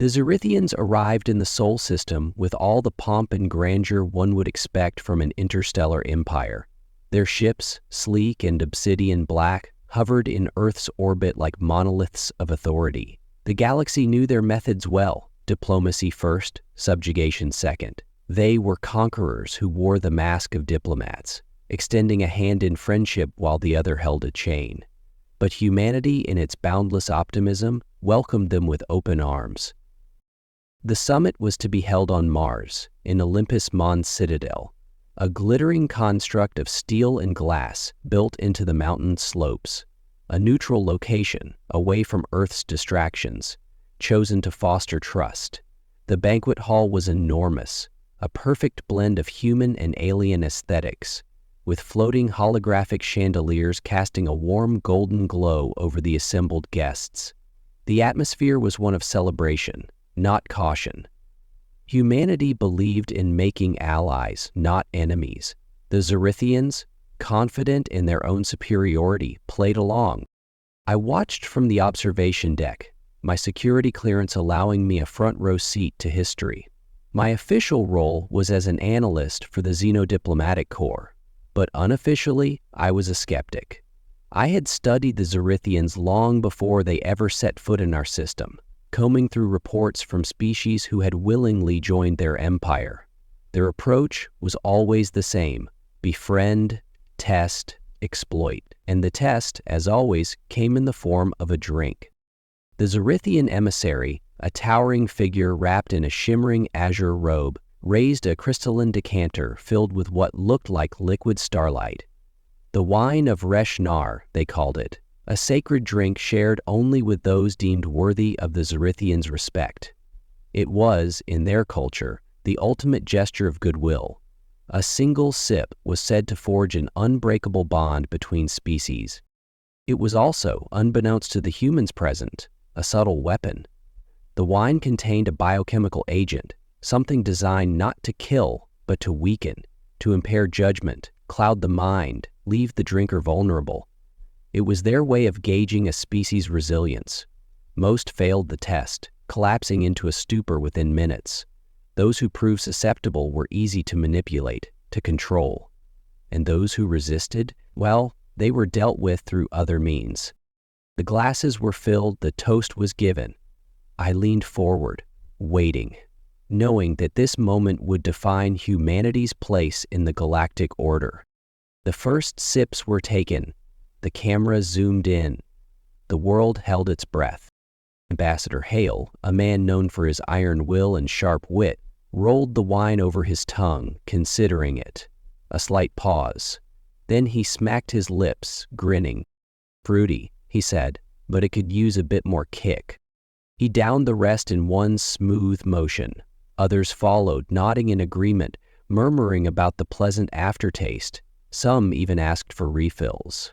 The Zerithians arrived in the Sol system with all the pomp and grandeur one would expect from an interstellar empire. Their ships, sleek and obsidian black, hovered in Earth's orbit like monoliths of authority. The galaxy knew their methods well: diplomacy first, subjugation second. They were conquerors who wore the mask of diplomats, extending a hand in friendship while the other held a chain. But humanity, in its boundless optimism, welcomed them with open arms. The summit was to be held on Mars, in Olympus Mons Citadel, a glittering construct of steel and glass built into the mountain slopes, a neutral location away from Earth's distractions, chosen to foster trust. The banquet hall was enormous, a perfect blend of human and alien aesthetics, with floating holographic chandeliers casting a warm golden glow over the assembled guests. The atmosphere was one of celebration, not caution. Humanity believed in making allies, not enemies. The Zerithians, confident in their own superiority, played along. I watched from the observation deck, my security clearance allowing me a front-row seat to history. My official role was as an analyst for the Xenodiplomatic Corps, but unofficially, I was a skeptic. I had studied the Zerithians long before they ever set foot in our system, combing through reports from species who had willingly joined their empire. Their approach was always the same: befriend, test, exploit. And the test, as always, came in the form of a drink. The Zerithian emissary, a towering figure wrapped in a shimmering azure robe, raised a crystalline decanter filled with what looked like liquid starlight. The wine of Resh Nar, they called it, a sacred drink shared only with those deemed worthy of the Zerithians' respect. It was, in their culture, the ultimate gesture of goodwill. A single sip was said to forge an unbreakable bond between species. It was also, unbeknownst to the humans present, a subtle weapon. The wine contained a biochemical agent, something designed not to kill, but to weaken, to impair judgment, cloud the mind, leave the drinker vulnerable. It was their way of gauging a species' resilience. Most failed the test, collapsing into a stupor within minutes. Those who proved susceptible were easy to manipulate, to control. And those who resisted, well, they were dealt with through other means. The glasses were filled, the toast was given. I leaned forward, waiting, knowing that this moment would define humanity's place in the galactic order. The first sips were taken. The camera zoomed in. The world held its breath. Ambassador Hale, a man known for his iron will and sharp wit, rolled the wine over his tongue, considering it. A slight pause. Then he smacked his lips, grinning. "Fruity," he said, "but it could use a bit more kick." He downed the rest in one smooth motion. Others followed, nodding in agreement, murmuring about the pleasant aftertaste. Some even asked for refills.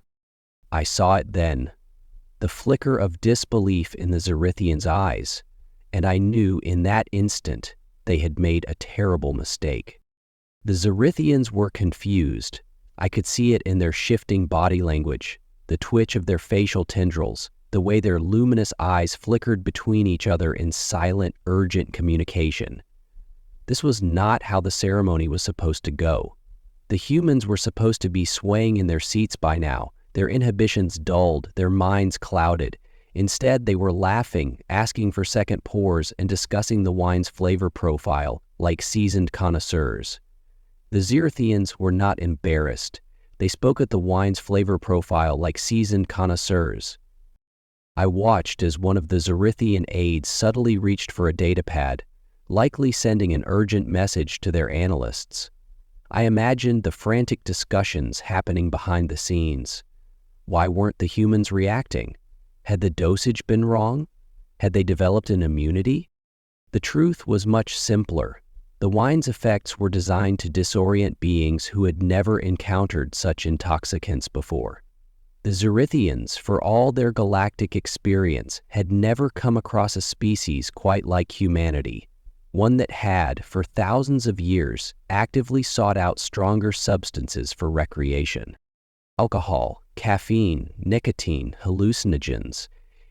I saw it then, the flicker of disbelief in the Zerithians' eyes, and I knew in that instant they had made a terrible mistake. The Zerithians were confused. I could see it in their shifting body language, the twitch of their facial tendrils, the way their luminous eyes flickered between each other in silent, urgent communication. This was not how the ceremony was supposed to go. The humans were supposed to be swaying in their seats by now, their inhibitions dulled, their minds clouded. Instead, they were laughing, asking for second pours, and discussing the wine's flavor profile like seasoned connoisseurs. The Zerithians were not embarrassed. They spoke at the wine's flavor profile like seasoned connoisseurs. I watched as one of the Zerithian aides subtly reached for a datapad, likely sending an urgent message to their analysts. I imagined the frantic discussions happening behind the scenes. Why weren't the humans reacting? Had the dosage been wrong? Had they developed an immunity? The truth was much simpler. The wine's effects were designed to disorient beings who had never encountered such intoxicants before. The Zerithians, for all their galactic experience, had never come across a species quite like humanity, one that had, for thousands of years, actively sought out stronger substances for recreation. Alcohol, caffeine, nicotine, hallucinogens.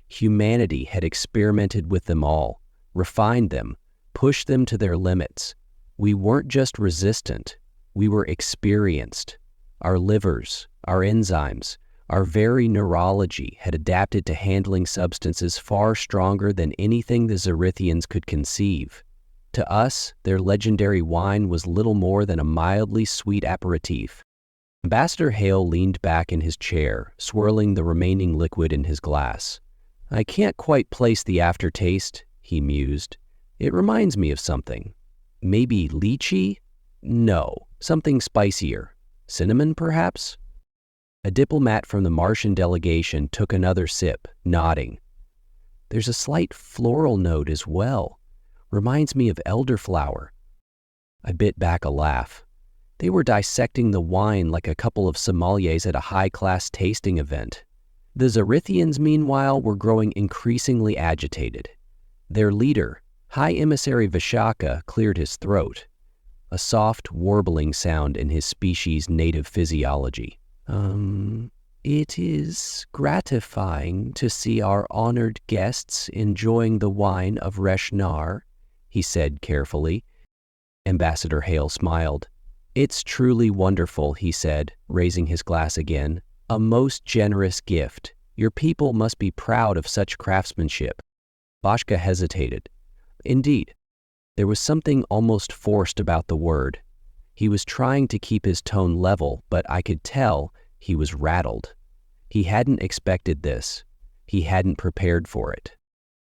Humanity had experimented with them all, refined them, pushed them to their limits. We weren't just resistant, we were experienced. Our livers, our enzymes, our very neurology had adapted to handling substances far stronger than anything the Zorithians could conceive. To us, their legendary wine was little more than a mildly sweet aperitif. Ambassador Hale leaned back in his chair, swirling the remaining liquid in his glass. "I can't quite place the aftertaste," he mused. "It reminds me of something. Maybe lychee? No, something spicier. Cinnamon, perhaps?" A diplomat from the Martian delegation took another sip, nodding. "There's a slight floral note as well. Reminds me of elderflower." I bit back a laugh. They were dissecting the wine like a couple of sommeliers at a high-class tasting event. The Zorithians, meanwhile, were growing increasingly agitated. Their leader, High Emissary Vishaka, cleared his throat, a soft, warbling sound in his species' native physiology. It is gratifying to see our honored guests enjoying the wine of Reshnar," he said carefully. Ambassador Hale smiled. "It's truly wonderful," he said, raising his glass again. "A most generous gift. Your people must be proud of such craftsmanship." Bashka hesitated. Indeed, there was something almost forced about the word. He was trying to keep his tone level, but I could tell he was rattled. He hadn't expected this. He hadn't prepared for it.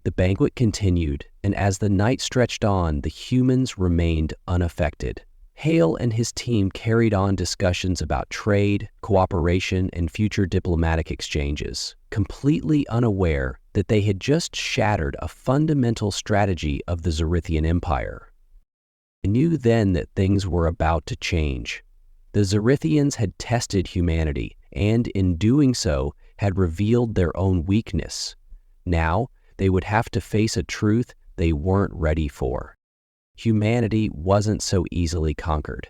The banquet continued, and as the night stretched on, the humans remained unaffected. Hale and his team carried on discussions about trade, cooperation, and future diplomatic exchanges, completely unaware that they had just shattered a fundamental strategy of the Zorithian Empire. I knew then that things were about to change. The Zorithians had tested humanity, and in doing so, had revealed their own weakness. Now, they would have to face a truth they weren't ready for. Humanity wasn't so easily conquered.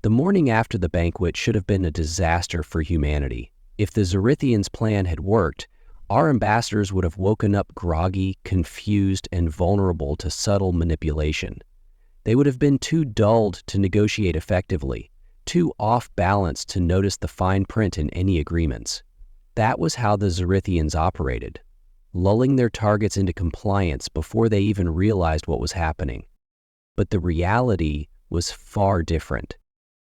The morning after the banquet should have been a disaster for humanity. If the Zorithians' plan had worked, our ambassadors would have woken up groggy, confused, and vulnerable to subtle manipulation. They would have been too dulled to negotiate effectively, too off-balance to notice the fine print in any agreements. That was how the Zorithians operated, lulling their targets into compliance before they even realized what was happening. But the reality was far different.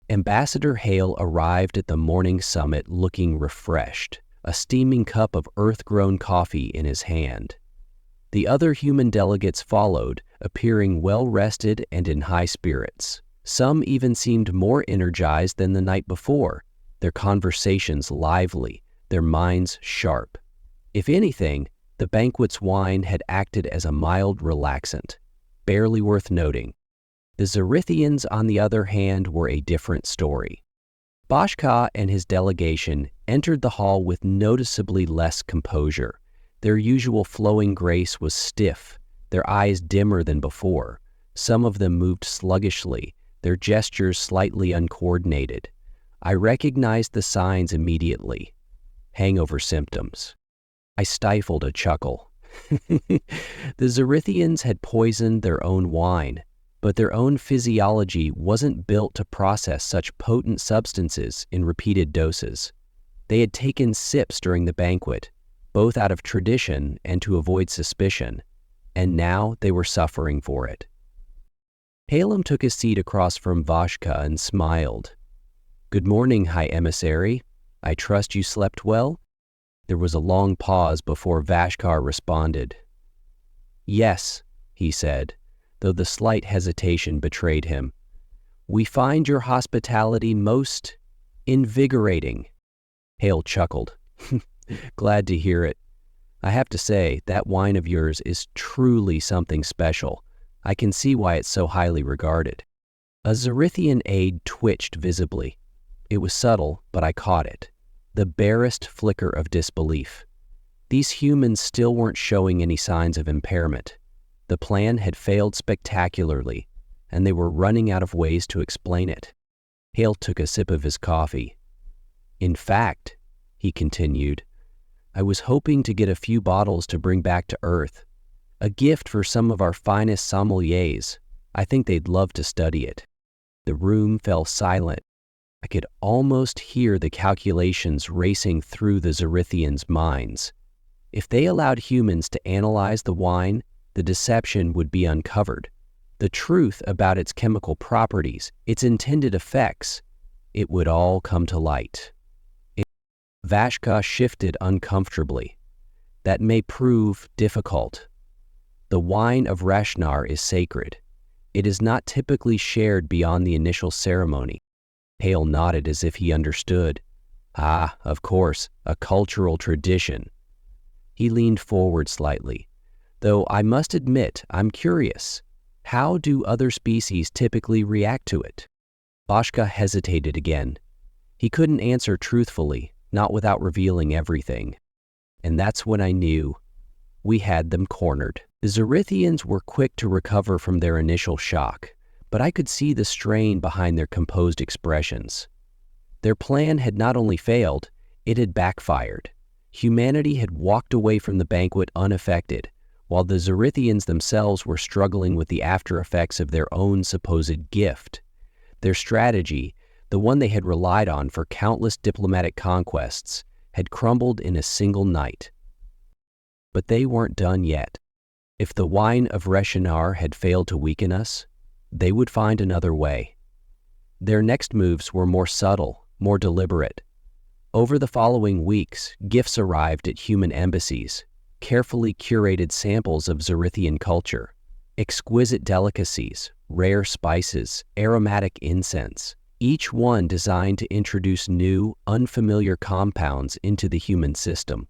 Ambassador Hale arrived at the morning summit looking refreshed, a steaming cup of earth-grown coffee in his hand. The other human delegates followed, appearing well-rested and in high spirits. Some even seemed more energized than the night before, their conversations lively, their minds sharp. If anything, the banquet's wine had acted as a mild relaxant, barely worth noting. The Zorithians, on the other hand, were a different story. Bashka and his delegation entered the hall with noticeably less composure. Their usual flowing grace was stiff, their eyes dimmer than before. Some of them moved sluggishly, their gestures slightly uncoordinated. I recognized the signs immediately. Hangover symptoms. I stifled a chuckle. The Zorithians had poisoned their own wine, but their own physiology wasn't built to process such potent substances in repeated doses. They had taken sips during the banquet, both out of tradition and to avoid suspicion, and now they were suffering for it. Halem took his seat across from Vashka and smiled. "Good morning, High Emissary. I trust you slept well?" There was a long pause before Vashkar responded. "Yes," he said, though the slight hesitation betrayed him. "We find your hospitality most invigorating." Hale chuckled. "Glad to hear it. I have to say, that wine of yours is truly something special. I can see why it's so highly regarded." A Zorithian aide twitched visibly. It was subtle, but I caught it. The barest flicker of disbelief. These humans still weren't showing any signs of impairment. The plan had failed spectacularly, and they were running out of ways to explain it. Hale took a sip of his coffee. "In fact," he continued, "I was hoping to get a few bottles to bring back to Earth. A gift for some of our finest sommeliers. I think they'd love to study it." The room fell silent. I could almost hear the calculations racing through the Zorithians' minds. If they allowed humans to analyze the wine, the deception would be uncovered. The truth about its chemical properties, its intended effects, it would all come to light. Vashka shifted uncomfortably. "That may prove difficult. The wine of Rashnar is sacred. It is not typically shared beyond the initial ceremony." Hale nodded as if he understood. "Ah, of course, a cultural tradition." He leaned forward slightly. "Though I must admit, I'm curious. How do other species typically react to it?" Vashka hesitated again. He couldn't answer truthfully, not without revealing everything. And that's when I knew we had them cornered. The Zorithians were quick to recover from their initial shock, but I could see the strain behind their composed expressions. Their plan had not only failed, it had backfired. Humanity had walked away from the banquet unaffected, while the Zorithians themselves were struggling with the after effects of their own supposed gift. Their strategy, the one they had relied on for countless diplomatic conquests, had crumbled in a single night. But they weren't done yet. If the wine of Reshinar had failed to weaken us, they would find another way. Their next moves were more subtle, more deliberate. Over the following weeks, gifts arrived at human embassies, carefully curated samples of Zorithian culture, exquisite delicacies, rare spices, aromatic incense, each one designed to introduce new, unfamiliar compounds into the human system.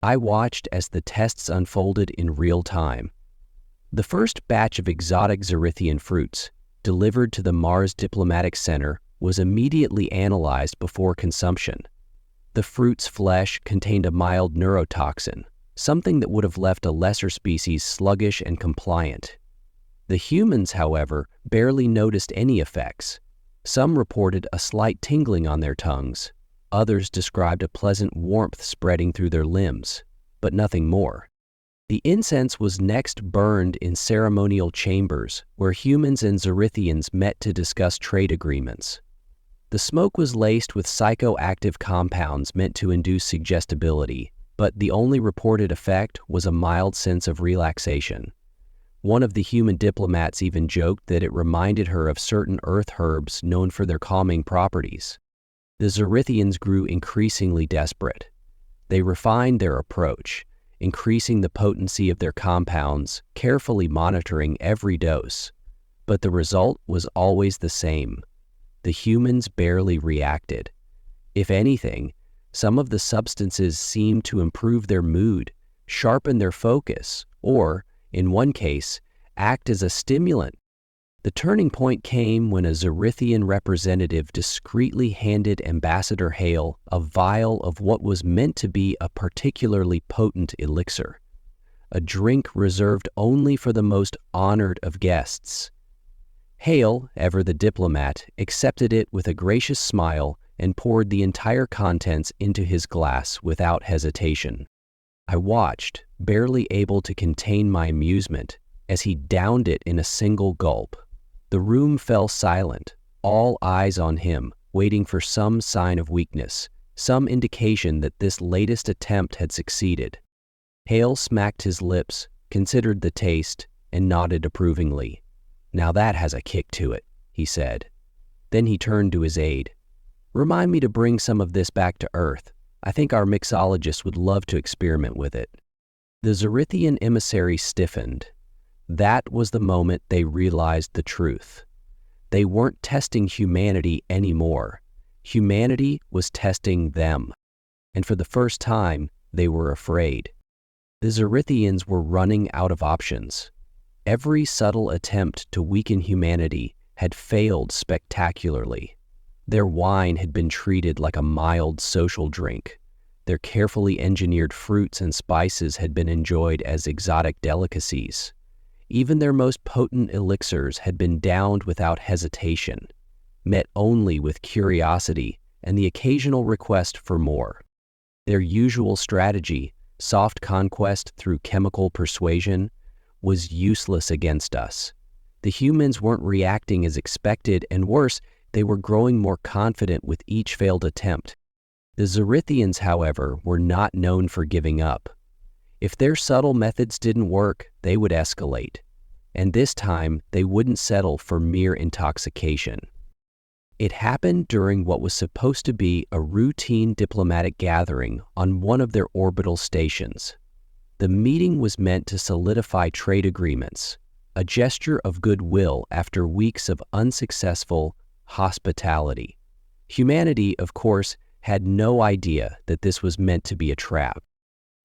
I watched as the tests unfolded in real time. The first batch of exotic Zorithian fruits, delivered to the Mars Diplomatic Center, was immediately analyzed before consumption. The fruit's flesh contained a mild neurotoxin, something that would have left a lesser species sluggish and compliant. The humans, however, barely noticed any effects. Some reported a slight tingling on their tongues. Others described a pleasant warmth spreading through their limbs, but nothing more. The incense was next burned in ceremonial chambers where humans and Zorithians met to discuss trade agreements. The smoke was laced with psychoactive compounds meant to induce suggestibility, but the only reported effect was a mild sense of relaxation. One of the human diplomats even joked that it reminded her of certain earth herbs known for their calming properties. The Zorithians grew increasingly desperate. They refined their approach, increasing the potency of their compounds, carefully monitoring every dose. But the result was always the same. The humans barely reacted. If anything, some of the substances seemed to improve their mood, sharpen their focus, or, in one case, act as a stimulant. The turning point came when a Zorithian representative discreetly handed Ambassador Hale a vial of what was meant to be a particularly potent elixir, a drink reserved only for the most honored of guests. Hale, ever the diplomat, accepted it with a gracious smile and poured the entire contents into his glass without hesitation. I watched, barely able to contain my amusement, as he downed it in a single gulp. The room fell silent, all eyes on him, waiting for some sign of weakness, some indication that this latest attempt had succeeded. Hale smacked his lips, considered the taste, and nodded approvingly. "Now that has a kick to it," he said. Then he turned to his aide. "Remind me to bring some of this back to Earth. I think our mixologist would love to experiment with it." The Zorithian emissary stiffened. That was the moment they realized the truth. They weren't testing humanity anymore. Humanity was testing them. And for the first time, they were afraid. The Zorithians were running out of options. Every subtle attempt to weaken humanity had failed spectacularly. Their wine had been treated like a mild social drink. Their carefully engineered fruits and spices had been enjoyed as exotic delicacies. Even their most potent elixirs had been downed without hesitation, met only with curiosity and the occasional request for more. Their usual strategy, soft conquest through chemical persuasion, was useless against us. The humans weren't reacting as expected, and worse, they were growing more confident with each failed attempt. The Zorithians, however, were not known for giving up. If their subtle methods didn't work, they would escalate. And this time, they wouldn't settle for mere intoxication. It happened during what was supposed to be a routine diplomatic gathering on one of their orbital stations. The meeting was meant to solidify trade agreements, a gesture of goodwill after weeks of unsuccessful hospitality. Humanity, of course, had no idea that this was meant to be a trap.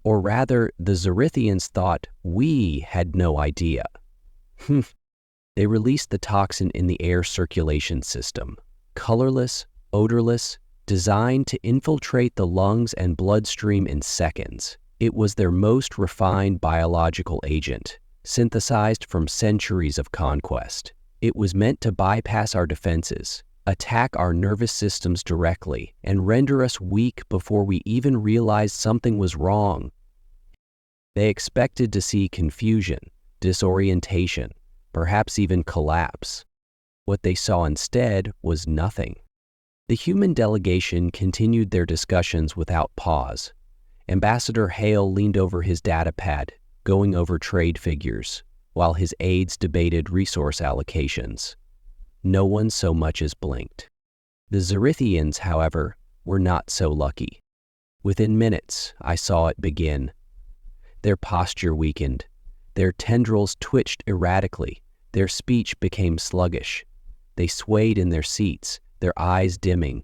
Or rather, the Zorithians thought we had no idea. They released the toxin in the air circulation system, colorless, odorless, designed to infiltrate the lungs and bloodstream in seconds. It was their most refined biological agent, synthesized from centuries of conquest. It was meant to bypass our defenses, attack our nervous systems directly, and render us weak before we even realized something was wrong. They expected to see confusion, disorientation, perhaps even collapse. What they saw instead was nothing. The human delegation continued their discussions without pause. Ambassador Hale leaned over his data pad, going over trade figures, while his aides debated resource allocations. No one so much as blinked. The Zorithians, however, were not so lucky. Within minutes, I saw it begin. Their posture weakened. Their tendrils twitched erratically. Their speech became sluggish. They swayed in their seats, their eyes dimming.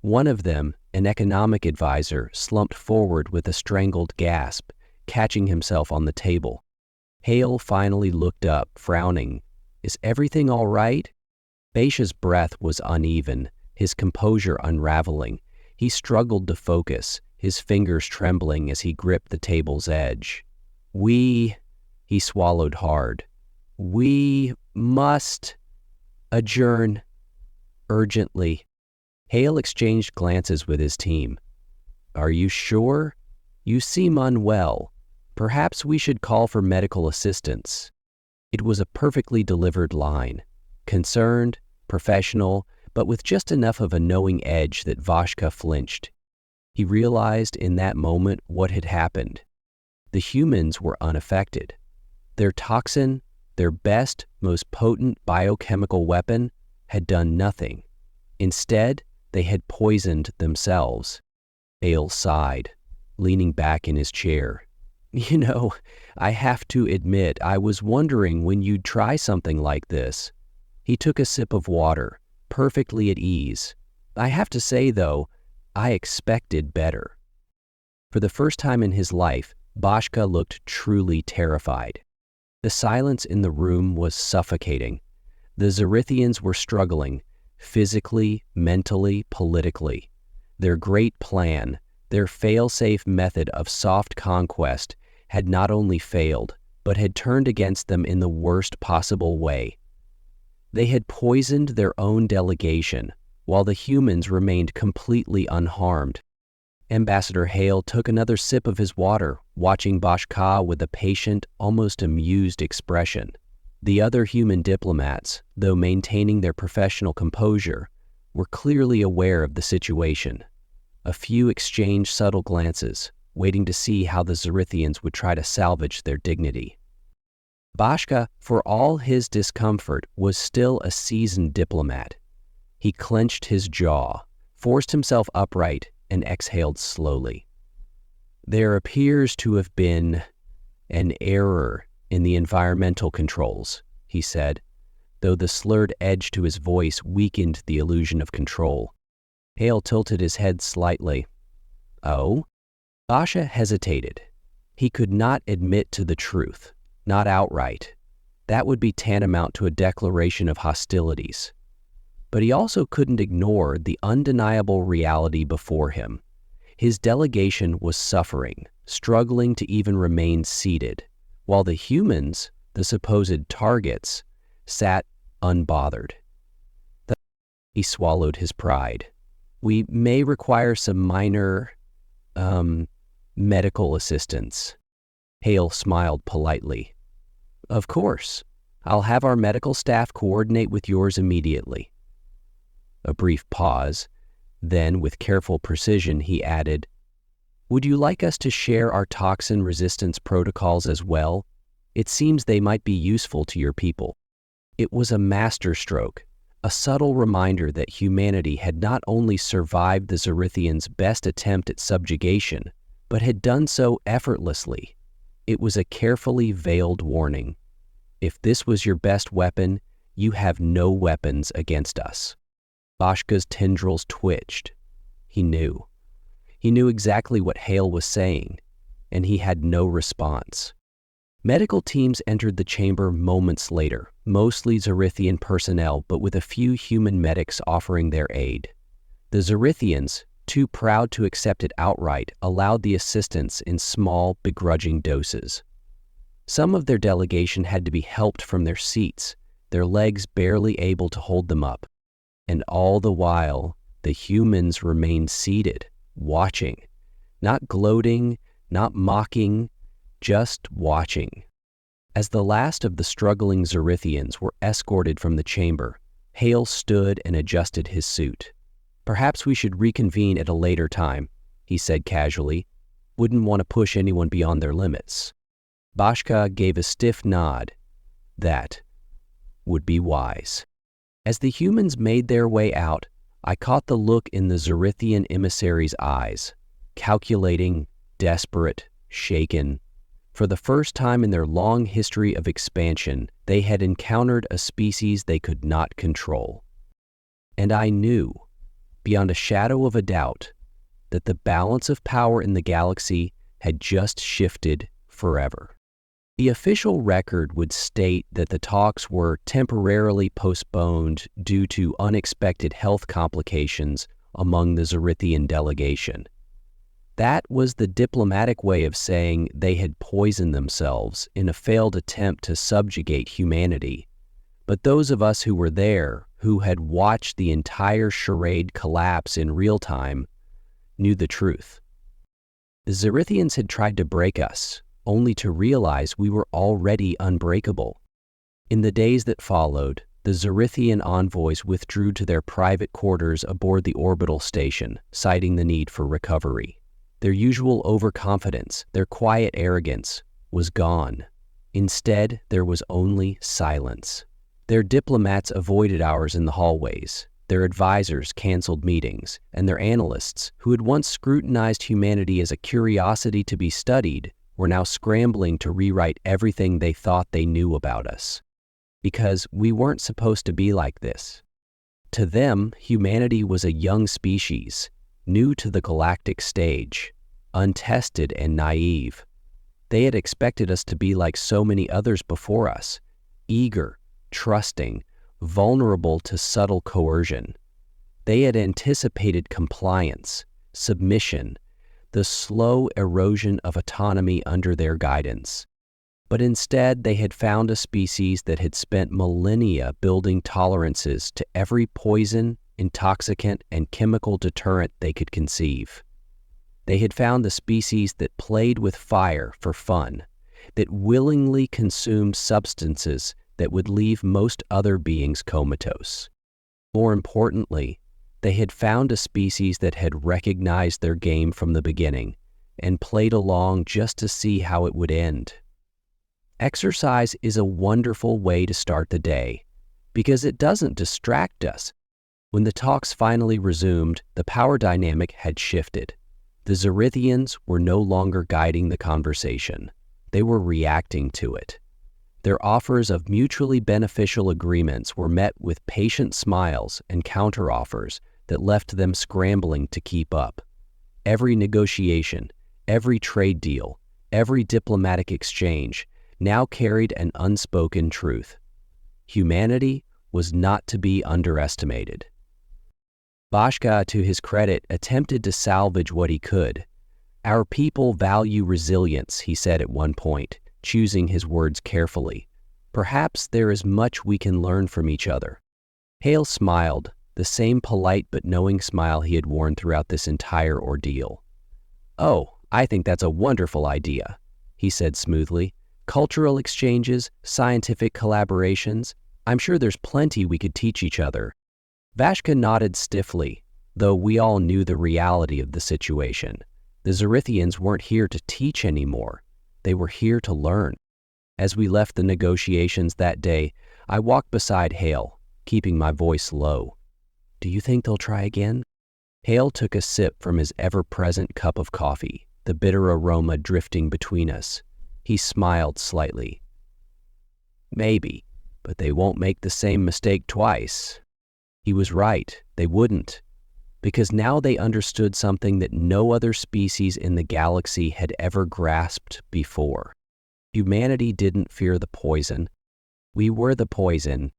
One of them, an economic advisor, slumped forward with a strangled gasp, catching himself on the table. Hale finally looked up, frowning. "Is everything all right?" Baisha's breath was uneven, his composure unraveling. He struggled to focus, his fingers trembling as he gripped the table's edge. He swallowed hard. "We must adjourn urgently." Hale exchanged glances with his team. "Are you sure? You seem unwell. Perhaps we should call for medical assistance." It was a perfectly delivered line. Concerned, professional, but with just enough of a knowing edge that Vashka flinched. He realized in that moment what had happened. The humans were unaffected. Their toxin, their best, most potent biochemical weapon, had done nothing. Instead, they had poisoned themselves. Hale sighed, leaning back in his chair. "You know, I have to admit, I was wondering when you'd try something like this." He took a sip of water, perfectly at ease. "I have to say, though, I expected better." For the first time in his life, Bashka looked truly terrified. The silence in the room was suffocating. The Zorithians were struggling, physically, mentally, politically. Their great plan, their fail-safe method of soft conquest, had not only failed, but had turned against them in the worst possible way. They had poisoned their own delegation, while the humans remained completely unharmed. Ambassador Hale took another sip of his water, watching Bashka with a patient, almost amused expression. The other human diplomats, though maintaining their professional composure, were clearly aware of the situation. A few exchanged subtle glances, waiting to see how the Zorithians would try to salvage their dignity. Bashka, for all his discomfort, was still a seasoned diplomat. He clenched his jaw, forced himself upright, and exhaled slowly. "There appears to have been an error in the environmental controls," he said, though the slurred edge to his voice weakened the illusion of control. Hale tilted his head slightly. "Oh?" Basha hesitated. He could not admit to the truth, not outright. That would be tantamount to a declaration of hostilities. But he also couldn't ignore the undeniable reality before him. His delegation was suffering, struggling to even remain seated, while the humans, the supposed targets, sat unbothered. He swallowed his pride. "We may require some minor, medical assistance." Hale smiled politely. Of course. I'll have our medical staff coordinate with yours immediately. A brief pause. Then, with careful precision, he added, "Would you like us to share our toxin resistance protocols as well? It seems they might be useful to your people." It was a masterstroke, a subtle reminder that humanity had not only survived the Zorithians' best attempt at subjugation, but had done so effortlessly. It was a carefully veiled warning. If this was your best weapon, you have no weapons against us. Bashka's tendrils twitched. He knew. He knew exactly what Hale was saying, and he had no response. Medical teams entered the chamber moments later, mostly Zorithian personnel, but with a few human medics offering their aid. The Zorithians, too proud to accept it outright, allowed the assistance in small, begrudging doses. Some of their delegation had to be helped from their seats, their legs barely able to hold them up. And all the while, the humans remained seated, watching, not gloating, not mocking, just watching. As the last of the struggling Zorithians were escorted from the chamber, Hale stood and adjusted his suit. "Perhaps we should reconvene at a later time," he said casually. "Wouldn't want to push anyone beyond their limits." Bashka gave a stiff nod. That would be wise. As the humans made their way out, I caught the look in the Zorithian emissary's eyes, calculating, desperate, shaken. For the first time in their long history of expansion, they had encountered a species they could not control. And I knew, beyond a shadow of a doubt, that the balance of power in the galaxy had just shifted forever. The official record would state that the talks were temporarily postponed due to unexpected health complications among the Zorithian delegation. That was the diplomatic way of saying they had poisoned themselves in a failed attempt to subjugate humanity. But those of us who were there, who had watched the entire charade collapse in real time, knew the truth. The Zorithians had tried to break us, only to realize we were already unbreakable. In the days that followed, the Zorithian envoys withdrew to their private quarters aboard the orbital station, citing the need for recovery. Their usual overconfidence, their quiet arrogance, was gone. Instead, there was only silence. Their diplomats avoided hours in the hallways. Their advisors canceled meetings, and their analysts, who had once scrutinized humanity as a curiosity to be studied, were now scrambling to rewrite everything they thought they knew about us. Because we weren't supposed to be like this. To them, humanity was a young species, new to the galactic stage, untested and naive. They had expected us to be like so many others before us, eager, trusting, vulnerable to subtle coercion. They had anticipated compliance, submission, the slow erosion of autonomy under their guidance. But instead, they had found a species that had spent millennia building tolerances to every poison, intoxicant, and chemical deterrent they could conceive. They had found the species that played with fire for fun, that willingly consumed substances that would leave most other beings comatose. More importantly, they had found a species that had recognized their game from the beginning and played along just to see how it would end. Exercise is a wonderful way to start the day because it doesn't distract us. When the talks finally resumed, the power dynamic had shifted. The Zorithians were no longer guiding the conversation. They were reacting to it. Their offers of mutually beneficial agreements were met with patient smiles and counteroffers that left them scrambling to keep up. Every negotiation, every trade deal, every diplomatic exchange now carried an unspoken truth. Humanity was not to be underestimated. Bashka, to his credit, attempted to salvage what he could. "Our people value resilience," he said at one point, choosing his words carefully. "Perhaps there is much we can learn from each other." Hale smiled, the same polite but knowing smile he had worn throughout this entire ordeal. "Oh, I think that's a wonderful idea," he said smoothly. Cultural exchanges, scientific collaborations. I'm sure there's plenty we could teach each other. Vashka nodded stiffly, though we all knew the reality of the situation. The Zerithians weren't here to teach anymore. They were here to learn. As we left the negotiations that day, I walked beside Hale, keeping my voice low. Do you think they'll try again? Hale took a sip from his ever-present cup of coffee, the bitter aroma drifting between us. He smiled slightly. Maybe, but they won't make the same mistake twice. He was right, they wouldn't, because now they understood something that no other species in the galaxy had ever grasped before. Humanity didn't fear the poison. We were the poison,